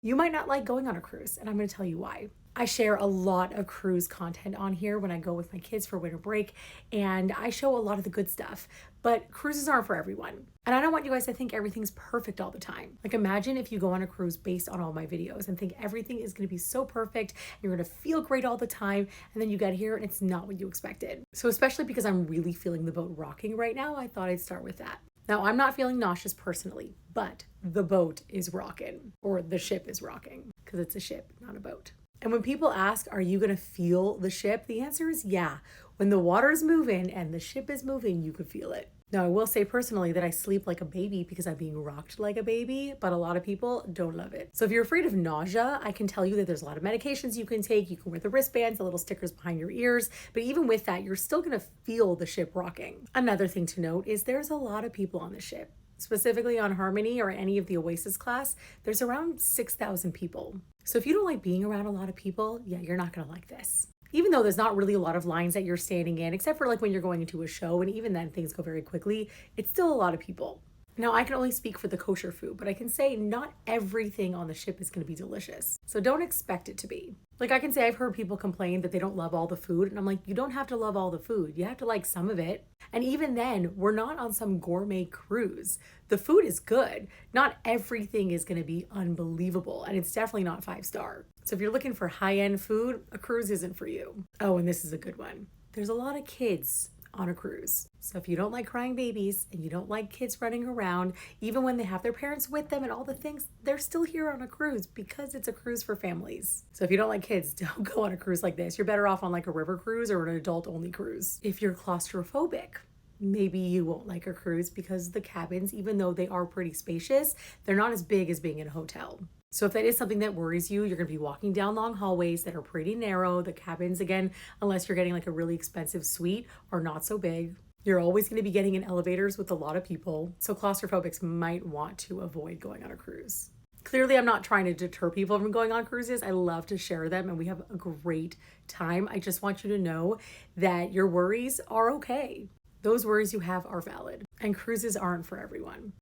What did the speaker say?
You might not like going on a cruise, and I'm going to tell you why. I share a lot of cruise content on here when I go with my kids for winter break, and I show a lot of the good stuff. But cruises aren't for everyone. And I don't want you guys to think everything's perfect all the time. Like, imagine if you go on a cruise based on all my videos and think everything is going to be so perfect, you're going to feel great all the time, and then you get here and it's not what you expected. So especially because I'm really feeling the boat rocking right now, I thought I'd start with that. Now, I'm not feeling nauseous personally, but the boat is rocking, or the ship is rocking, because it's a ship, not a boat. And when people ask, are you going to feel the ship? The answer is yeah. When the water is moving and the ship is moving, you could feel it. Now, I will say personally that I sleep like a baby because I'm being rocked like a baby, but a lot of people don't love it. So if you're afraid of nausea, I can tell you that there's a lot of medications you can take. You can wear the wristbands, the little stickers behind your ears, but even with that, you're still going to feel the ship rocking. Another thing to note is there's a lot of people on the ship. Specifically on Harmony or any of the Oasis class, there's around 6,000 people. So if you don't like being around a lot of people, yeah, you're not gonna like this. Even though there's not really a lot of lines that you're standing in, except for like when you're going into a show, and even then things go very quickly, it's still a lot of people. Now, I can only speak for the kosher food, but I can say not everything on the ship is going to be delicious. So don't expect it to be. Like, I can say I've heard people complain that they don't love all the food, and I'm like, you don't have to love all the food. You have to like some of it. And even then, we're not on some gourmet cruise. The food is good. Not everything is going to be unbelievable, and it's definitely not 5-star. So if you're looking for high-end food, a cruise isn't for you. Oh, and this is a good one. There's a lot of kids on a cruise. So if you don't like crying babies and you don't like kids running around, even when they have their parents with them and all the things, they're still here on a cruise because it's a cruise for families. So if you don't like kids, don't go on a cruise like this. You're better off on like a river cruise or an adult only cruise. If you're claustrophobic, maybe you won't like a cruise because the cabins, even though they are pretty spacious, they're not as big as being in a hotel. So if that is something that worries you, you're going to be walking down long hallways that are pretty narrow. The cabins, again, unless you're getting like a really expensive suite, are not so big. You're always going to be getting in elevators with a lot of people. So claustrophobics might want to avoid going on a cruise. Clearly, I'm not trying to deter people from going on cruises. I love to share them and we have a great time. I just want you to know that your worries are okay. Those worries you have are valid, and cruises aren't for everyone.